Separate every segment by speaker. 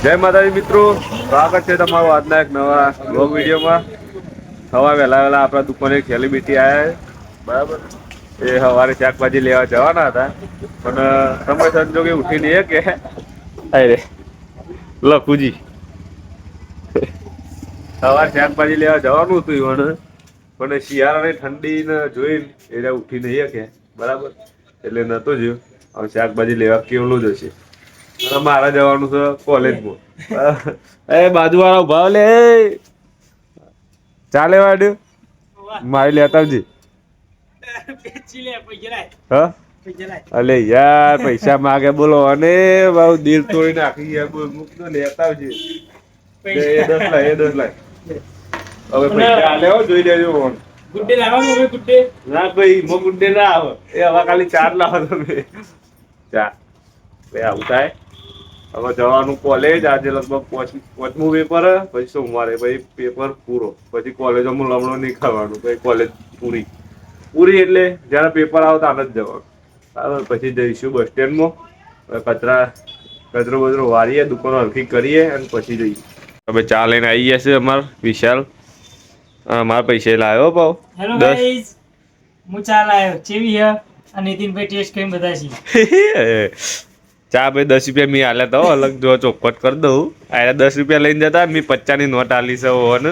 Speaker 1: જય માતાજી મિત્રો, સ્વાગત છે તમારું આજના એક નવા બ્લોગ વિડીયોમાં. સવારે વહેલા આપણા દુકાને સેલિબ્રિટી આવ્યા બરાબર. એ સવારે શાકભાજી લેવા જવાના હતા પણ સમય સંજોગે ઉઠી નહીં કે અરે લખુજી સવારે શાકભાજી લેવા જવાનું હતું ઈવન પણ શિયાળાની ઠંડીને જોઈને એને ઉઠી નહીં કે બરાબર એટલે નતો જોયો. હવે શાકભાજી લેવા કેવલું જ હશે અને મારે જવાનું છે કોલેજમાં. એ બાજુ વાળા ઉભા લે ચાલે વાડ્યું મારી લેતા આવજે. હા અલે યાર પૈસા માગે બોલો અને બહુ દિલ તોડી નાખી યાર લેતા આવજે. એ 10 લાખ એ 10 લાખ હવે પૈસા આલે હો જોઈ લેજો. ગુડ્ડે લાવવાનું હવે ગુડ્ડે ના ભાઈ મો ગુડ્ડે ના આવે એ હવે ખાલી 4 લાવો તમે 4 બે આવું થાય. હવે જવાનું કોલેજ આજે લગભગ પાંચમું પેપર પછી સોમવારે પછી પેપર પૂરો પછી કોલેજોમાં લમણો નહીં ખાવાનું પછી કોલેજ પૂરી એટલે જયારે પેપર આવે ત્યારે જ જવાનું બરાબર. પછી જઈશું બસ સ્ટેન્ડમાં કચરો બચરો વારીએ દુકાનો હરખી કરીએ અને પછી જઈએ. હવે ચા લઈને આવી ગયા છે અમાર વિશાલ. મારા પૈસા લાવ્યો પાવ.
Speaker 2: હેલો ગાઈસ હું ચા લાવ્યો ચેવી હે અને નીતિનભાઈ ટેસ્ટ કરીને બતાવશી.
Speaker 1: ચા ભાઈ 10 રૂપિયા મેં આલ્યા તો અલગ જો ચોખવટ કરી દઉં. આ 10 રૂપિયા લઈને જતા મેં 50 ની નોટ આલી છે ને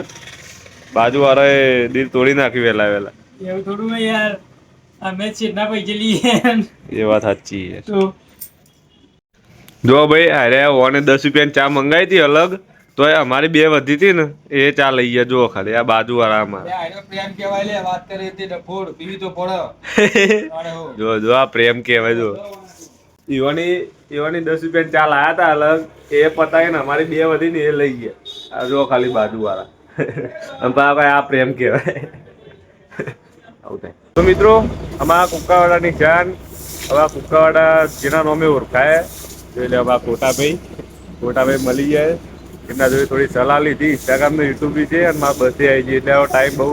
Speaker 1: બાજુ વાળાએ દિલ તોડી નાખ્યું વેલા
Speaker 2: એવું થોડું યાર અમે છેડના પૈસા લઈએ
Speaker 1: એ વાત સાચી છે. જો ભાઈ અરે ઓને 10 રૂપિયાની ચા મંગાવી હતી અલગ તો અમારી 2 વધી હતી ને એ ચા લઈ ગયા જો ખાલી આ બાજુ વાળા અમારે જો જો આ પ્રેમ કહેવાય. જો ઈવાની 10 રૂપિયાની ચા લાયા હતા અલગ એ પતાવી ને અમારી 2 વધી ને એ લઈ ગયા. આ જો ખાલી બાજુ વાળા આ પ્રેમ કહેવાય. આવું થાય તો મિત્રો અમારા કુકાવાડાની જાન હવે આ કુકાવાડા જેના નામે ઓળખાય એટલે હવે કોટાભાઈ મળી જાય એમના જોડે થોડી સલાહ લીધી. ઇન્સ્ટાગ્રામ ને યુટ્યુબ બી છે અને મારા બસે આવી ગઈ એટલે હવે ટાઈમ બહુ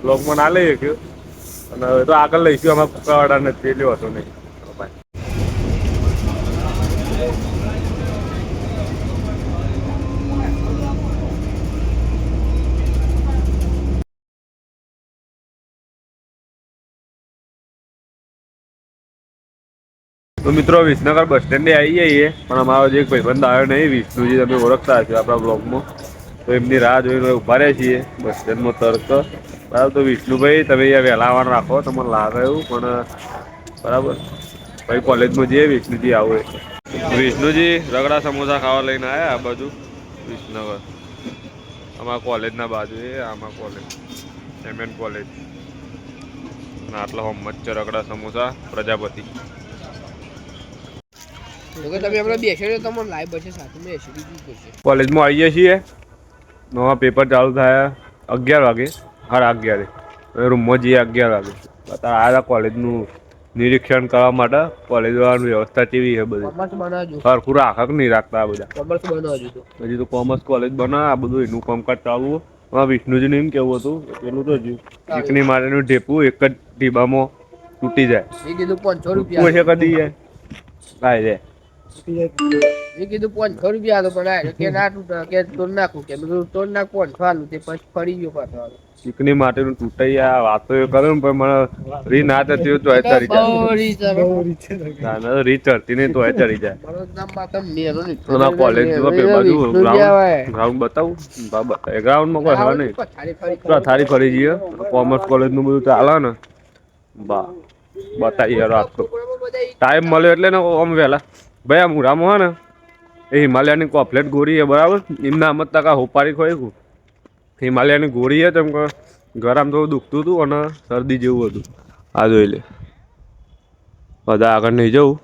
Speaker 1: બ્લોગમાં ના લઈ શક્યો અને હવે તો આગળ લઈશું અમારા કુકાવાડા નથી એટલે હતો નહીં. તો મિત્રો વિસનગર બસ સ્ટેન્ડે આવી જઈએ પણ અમારો જે એક ભાઈબંધ આવ્યો નહીં વિષ્ણુજી તમે ઓળખતા હશો આપણા બ્લોગમાં તો એમની રાહ જોઈને ઉભા રહ્યા છીએ બસ સ્ટેન્ડમાં તરત બરાબર. તો વિષ્ણુભાઈ તમે અહીંયા વહેલા આવવાનું રાખો તમને લાગે એવું પણ બરાબર ભાઈ કોલેજમાં જઈએ વિષ્ણુજી આવું વિષ્ણુજી રગડા સમોસા ખાવા લઈને આવ્યા આ બાજુ વિસનગર અમારા કોલેજના બાજુ એ આમાં કોલેજ એમએન કોલેજ અને આટલા હોમચ રગડા સમોસા પ્રજાપતિ. કોલેજમાં આવીએ છીએ નવા પેપર ચાલુ થાય 11 વાગે 11:30 રૂમમાં જઈએ 11 વાગે. આ કોલેજનું નિરીક્ષણ કરવા માટે કોલેજ વાળાની વ્યવસ્થા કેવી છે બધી સરખું રાખે કે નહીં રાખતા. આ બધા હજી તો કોમર્સ કોલેજ બનાવે આ બધું એનું કામકાજ ચાલુ. વિષ્ણુજીને એમ કેવું હતું પેલું તો ચીકણી માટેનું ઢેપું એક જ ઢીબામાં તૂટી જાય કદી જાય કાંઈ જાય.
Speaker 3: કીધું 500 રૂપિયા તો પણ કે ના તૂટે કે તોડ નાખું કે તોડ નાખ 500 તે પછી ફરી ગયો પાછો.
Speaker 1: ચીકણી માટેનું તૂટાઈ આ વાતો એ કરે ને પણ મને રી ના થતી હોય તો ચડી જાય રી ચડતી નહીં તો ચડી જાય. કોલેજ ગ્રાઉન્ડ બતાવું ગ્રાઉન્ડમાં કોઈ હવે નહીં થારી ફરી જઈએ. કોમર્સ કોલેજ નું બધું ચાલે ને બા બતાવીએ આખો ટાઈમ મળ્યો એટલે ને આમ વહેલા ભાઈ આ મુરામાં હોય ને એ હિમાલયાની કોફલેટ ગોળી છે બરાબર. એમના 50% હોપારી ખોઈ હિમાલયાની ગોળી છે તેમ કે ગરમ થોડું દુખતું હતું અને શરદી જેવું હતું. આ જોઈ લે બધા આગળ નહીં જવું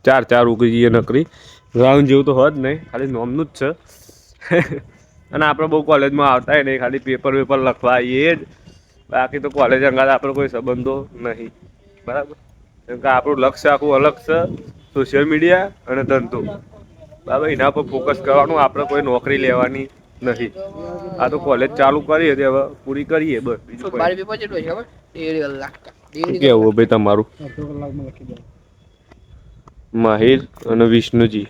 Speaker 1: 4 ઉકી જઈએ નકરી ગ્રાઉન્ડ જેવું તો હોય જ નહીં ખાલી નોમનું જ છે. અને આપણે બહુ કોલેજમાં આવતા નહીં ખાલી પેપર લખવા આવીએ જ બાકી તો કોલેજ અંગાત આપણો કોઈ સંબંધો નહીં બરાબર. કેમ કે આપણું લક્ષ્ય આખું અલગ છે સોશિયલ મીડિયા અને ધંધો બરાબર. એના પર ફોકસ કરવાનું આપણે કોઈ નોકરી લેવાની નથી. આ તો કોલેજ ચાલુ કરીએ તે હવે પૂરી કરીએ બસ. કેવું ભાઈ તમારું માહિર અને વિષ્ણુજી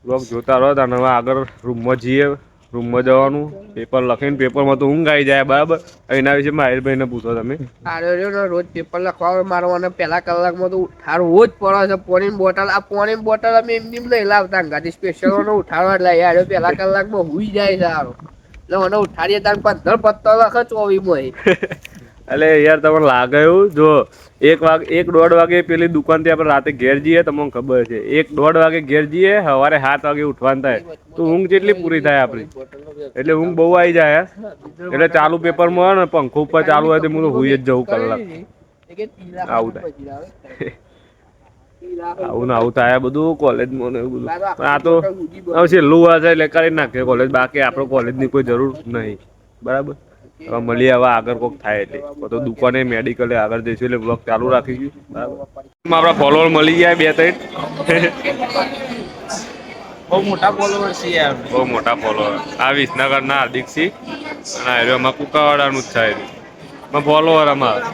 Speaker 1: બ્લોગ જોતા રહો તાને હવે આગળ રૂમમાં જઈએ. રૂમમાં જવાનું પેપર લખીને પેપરમાં તો ઊંઘ આવી જાય બરાબર. એના વિશે માહિરભાઈને પૂછો તમે.
Speaker 3: રોજ પેપર લખવા મારવાના પહેલા કલાકમાં તો ઉઠાડવો જ પડે છે. પાણીની બોટલ આ પાણીની બોટલ અમે એમની નહીં લાવતા ગાડી સ્પેશિયલ ઉઠાડવા જ લાવીએ. આરે પહેલા કલાકમાં હુઈ જાય છે સારો એટલે મને ઉઠાડીએ તાર 15 પત્તા લખે 24
Speaker 1: એટલે યાર તમને લાગે એવું જો 1-1:30 વાગે પેલી દુકાનથી આપણે રાતે ઘેર જઈએ તમને ખબર છે 1-1:30 વાગે ઘેર જઈએ સવારે 7 વાગે ઉઠવાનું થાય તો ઊંઘ જેટલી પૂરી થાય આપણી એટલે ઊંઘ બહુ આવી જાય એટલે ચાલુ પેપરમાં ને પંખો ઉપર ચાલુ હોય તો હું તો હુઈ જ જવું કલાક આવું થાય આવું ને આવું થાય બધું કોલેજમાં ને એવું બધું આ તો હવે છેલ્લું વર્ષ એટલે કરી નાખીએ કોલેજ બાકી આપણે કોલેજની કોઈ જરૂર નહીં બરાબર. હવે મળીએ હવે આગળ કોક થાય એટલે તો દુકાને મેડિકલે આગળ જઈશું એટલે બ્લોગ ચાલુ રાખીશું બરાબર. આપણા ફોલોવર મળી ગયા 2-3
Speaker 3: બહુ મોટા ફોલોવર છે યાર
Speaker 1: બહુ મોટા ફોલોવર આ વિસનગરના હાર્દિક સિંહ અને એમાં કુકાવાડાનું જ થાય ફોલોવર અમારા